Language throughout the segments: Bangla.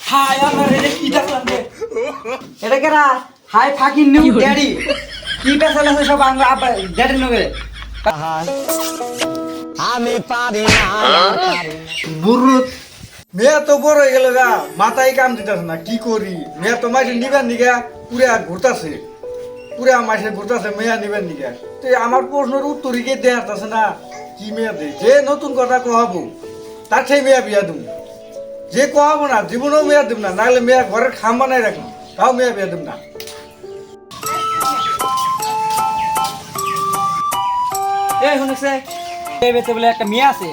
হাই আমার এটা কি দেখলাম রে এটা কেরা হাই ফাকিং নিউ ড্যাডি কি পেছাল আছে সব আমরা ড্যাডি নগে আমি পারি না বুরুত মেয়া তো বড় হয়ে গেল গা মাথায় কাম দিতেছে না কি করি মেয়া তো মাসে নিবেন নিগা পুরা ঘুরতাছে পুরা মাসে ঘুরতাছে মেয়া নিবেন নিগা তো আমার প্রশ্নের উত্তরই কে দেয়া আসতেছে না কি মেয়া দে যে নতুন কথা কহাবো তার সেই মেয়া বিয়া দিম যে কহাবো না জীবনেও মেয়া দিম না নাহলে মেয়া ঘরের খাম বানাই রাখুন তাও মেয়া বিয়া দিম না এই শুনেছে এই বেতে বলে একটা মেয়ে আছে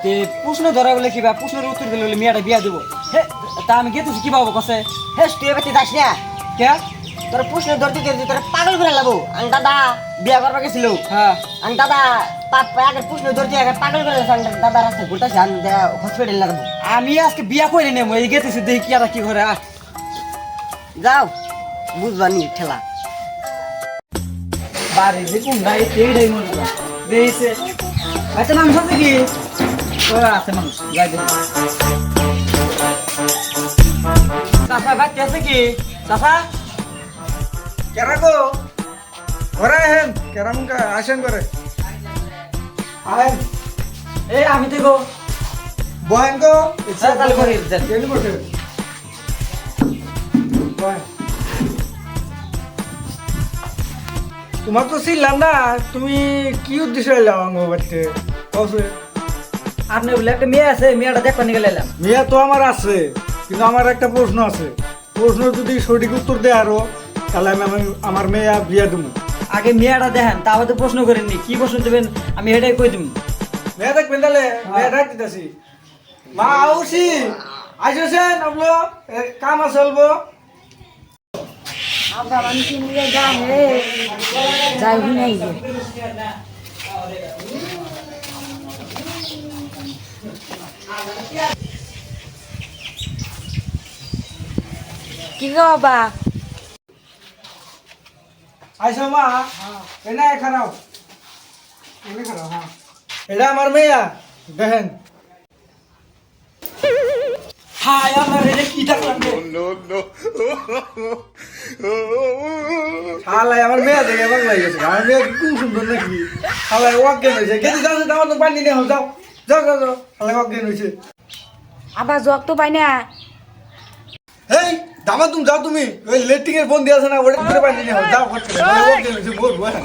তে প্রশ্ন ধরা বলে কিবা প্রশ্নের উত্তর দিলে বলে মেয়েটা বিয়া দেবো হে তা আমি গেছি কি পাবো কসে হে তুই এবার যাস না কে তোর প্রশ্ন ধরতে ধরতে তোর পাগল করে লাগবো আমি দাদা বিয়া করবা গেছিল হ্যাঁ আমি দাদা আগে প্রশ্ন ধরতে আগে পাগল করে দাদা রাস্তায় ঘুরতেছে আমি হসপিটাল লাগবো আমি আজকে বিয়া করে নেবো এই গেতেছি দেখি কি আর কি করে যাও বুঝবানি ঠেলা বাড়ি দেখুন না এইটাই মনে করা দেখছে আচ্ছা মানুষ আছে কি ও আছে মানুষ যাই দেখুন চাষা ভাই আছে কি চাষা কেরা গো ঘরে আহেন কেরাম আসেন করে আহেন এই আমি দেখো বহেন গো তাহলে করে দেন কেন বসে বহেন তোমার তো ছিলাম না তুমি কি উদ্দেশ্য এলাম আমার বাড়িতে কসে আপনি বলে একটা মেয়ে আছে মেয়েটা দেখতে নিয়ে গেলাম মেয়ে তো আমার আছে কিন্তু আমার একটা প্রশ্ন আছে প্রশ্ন যদি সঠিক উত্তর দেয় আরো তাহলে আমার মেয়ে বিয়ে দেবো আগে মেয়েটা দেখেন তাহলে তো প্রশ্ন করেননি কি প্রশ্ন দেবেন আমি এটাই কই দিব মেয়ে দেখবেন তাহলে মেয়ে ডাক দিতেছি মা আউসি আসেছেন আপলো কাম আছে বলবো আমরা মানুষ নিয়ে যাই রে যাই হুনাই যে কি গো বাবা আইসো মা এনে খারাপ এনে খারাপ হ্যাঁ এটা আমার মেয়া দেখেন হাই আমার এটা কি দেখলাম রে শালাই আমার মেয়ে দেখে এবার লাগে গেছে আমার মেয়ে কি খুব সুন্দর নাকি শালাই অজ্ঞান হয়েছে গেছে যাও আমার তো পানি নিয়ে যাও যাও যাও যাও শালাই অজ্ঞান হয়েছে আবার জগ তো পাই না এই দামা তুমি যাও তুমি ওই লেট্রিং এর ফোন দিয়ে আছে না ওটা করে পানি নিয়ে যাও করতে অজ্ঞান হয়েছে বলবো হ্যাঁ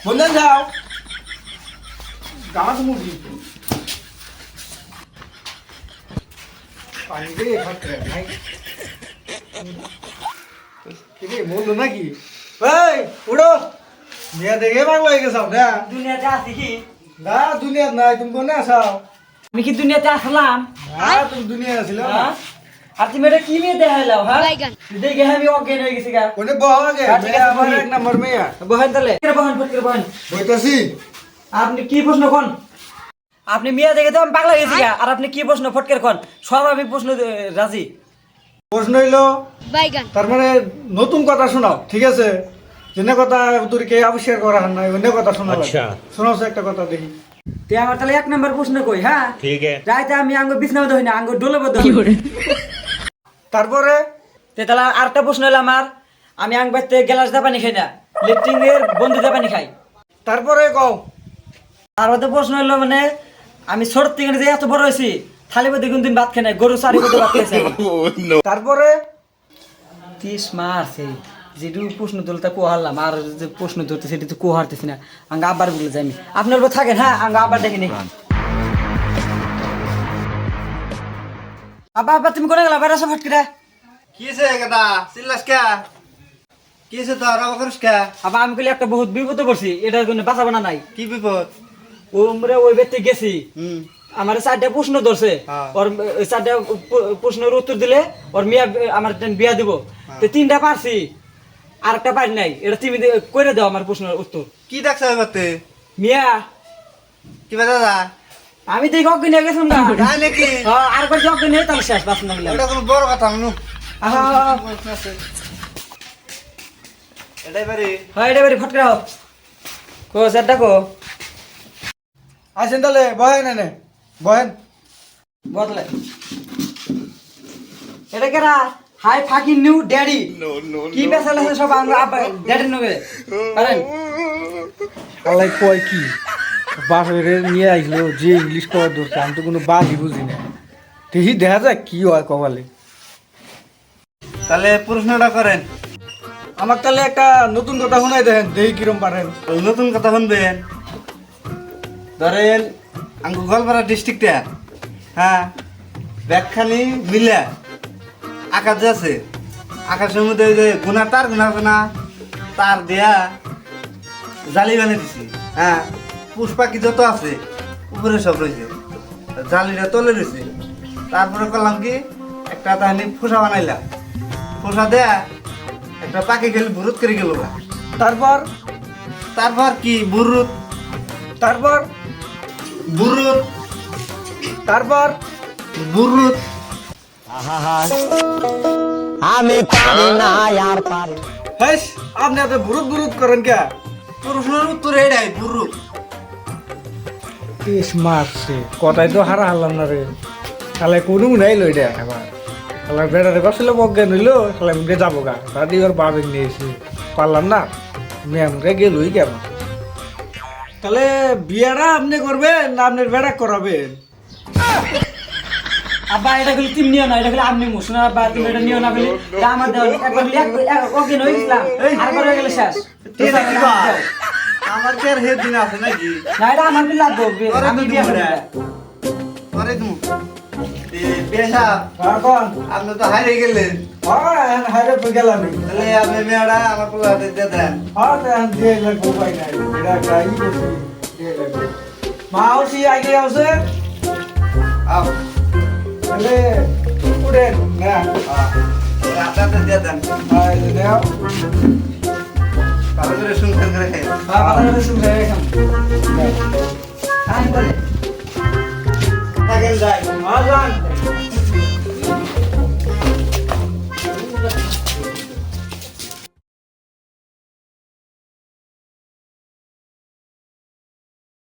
বন্ধন যাও দামা তুমি পানি দিয়ে খাটতে ভাই কি বললো নাকি এই উড়ো মেয়ে দেখে পাগল হয়ে গেছাও না দুনিয়াতে আছি কি না দুনিয়া নাই তুমি কোনে আসাও আমি কি দুনিয়াতে আসলাম হ্যাঁ তুমি দুনিয়া আসিল হ্যাঁ? আর তুমি এটা কি মেয়ে দেখাইলাও হ্যাঁ দেখে আমি অজ্ঞান হয়ে গেছি গা কোনে বহ আগে ঠিক মেয়ে আছে, আমার বহি। এক নম্বর মেয়ে বহেন তাহলে বহেন ফটকে বহেন বইতাছি আপনি কি প্রশ্ন কোন আপনি মেয়ে দেখে তো আমি পাগলা গেছি গা আর আপনি কি প্রশ্ন ফটকের কোন সব আমি প্রশ্ন রাজি প্রশ্ন হইলো তার মানে নতুন কথা শোনাও ঠিক আছে যেনে কথা তোরকে আবিষ্কার করা হয় না অন্য কথা শোনা শোনাও একটা কথা দেখি তে আমার তাহলে এক নম্বর প্রশ্ন কই হ্যাঁ ठीक है রাইতে আমি আঙ্গ বিছনাবদ্ধ হই না আঙ্গ ডোলবদ্ধ হই তারপরে তে তাহলে আরেকটা প্রশ্ন হলো আমার আমি আঙ্গ বাইতে গ্লাস দা পানি খাই না লেট্রিন এর বন্ধু দা পানি খাই তারপরে কও আর ওদের প্রশ্ন হলো মানে আমি ছোট থেকে যে এত বড় হয়েছি থালি মধ্যে কোনদিন ভাত খাই না গরু চারি মধ্যে ভাত খাইছে তারপরে 30 মাস যেটু প্রশ্ন তুলতে কোহারলাম আর যে প্রশ্ন ধরতে সেটা তো কোহারতেছি না আঙ্গ আবার বলে যাই আমি আপনার উপর থাকেন হ্যাঁ আঙ্গ আবার দেখিনি আবার আবার তুমি কোনে গেলা বাইরে আসো ফটকিরা কিছে কথা চিল্লাস কে কিছে তো আর করিস কে আবার আমি কইলে একটা বহুত বিপদে পড়ছি এটার জন্য বাঁচাবো না নাই কি বিপদ ওই ব্যক্তি গেছি আমার 4টা প্রশ্ন ধরছে হ্যাঁ। ওর 4টা প্রশ্নের উত্তর দিলে ওর মিয়া আমার বিয়া দিব তো 3টা পারছি আরেকটা পারি নাই এটা তুমি কইরা দাও আমার প্রশ্নের উত্তর কি দেখছ এবারে মিয়া কি দাদা আমি দেখি অজ্ঞান হয়ে গেছিলাম না তাই নাকি হ্যাঁ, আর করে অজ্ঞান হয়ে তাহলে শেষ বাস না বলে ওটা কোনো বড় কথা নু আহা এটাই বাড়ি হ্যাঁ এটা বাড়ি ফটকা হোক কো স্যার ডাকো আসেন তাহলে বহেন এনে বহেন বদলে এটা কেরা হাই ফাকিং নিউ ড্যাডি কি পেছাল আছে সব আমরা ড্যাডি নেবে পারেন আলাই কয় কি বাপের নিয়ে আইলো যে ইংলিশ করার দরকার আমি তো কোনো বাদই বুঝি না দেখি দেখা যায় কি হয় কপালে। তাহলে প্রশ্নটা করেন। আমার তাহলে একটা নতুন কথা শোনাই দেখেন দেখি কিরম পারেন। নতুন কথা শুনবেন। ধরেন আঙ্গু গোয়ালপাড়া ডিস্ট্রিক্টে হ্যাঁ ব্যাগখানি মিলে আকাশ যে আছে আকাশের মধ্যে ওই যে গুনা আছে না তার দেয়া জালি বানিয়ে দিছি হ্যাঁ পুষ পাখি যত আছে উপরে সব রয়েছে জালিটা তলে রয়েছে। তারপরে করলাম কি একটা তাহানি ফোসা বানাইলাম ফোসা দেয়া একটা পাখি খেলে ভুরুত করে গেল। তারপর তারপর কি বুরুত তারপর বুরুত তারপর বুরুত আমি পারি না আর পারি হেস আপনি এত বুরুত বুরুত করেন কে? প্রশ্নের উত্তর এটাই বুরুত। ইস মারছে কথাই তো হারা হারলাম না রে তাহলে কোনো নাই লই রে আবার তাহলে বেড়ারে বসলে অজ্ঞান হইলো তাহলে আমি যাবো গা দাদি ওর বাবে নিয়েছি পারলাম না ম্যামরে গেলই কেমন। তাহলে বিয়েটা আপনি করবেন না আপনার বেড়া করাবেন? আব্বা এটা গুলি তুমি নিও না এটা গুলি আপনি মুশনা আব্বা তুমি এটা নিও না বলি এটা আমার দাও একবার ওকে নই ইসলাম আরেকবার হয়ে গেল শেষ ঠিক আছে কি আমার কি আর হেড দিন আছে নাকি? না এটা আমার বিল লাগবে আমি বিয়ে করব পরে তুমি পেশা এখন আপনি তো হারিয়ে গেলেন হ্যাঁ হাইরে পে গেলাম তাহলে আপনি মেয়েরা আমার পোলা হাতে দিয়ে দেন। হ্যাঁ এখন দিয়ে লাগবো পাই নাই এটা গাই করছি দিয়ে লাগবো মাউসি আগে আছে আও তাহলে উড়েন না আপনাদের দিয়ে দেন এই যে দাও ভালো করে শুনছেন করে খাই হ্যাঁ ভালো করে শুনবে এখন হ্যাঁ বলে থাকেন যাই আজান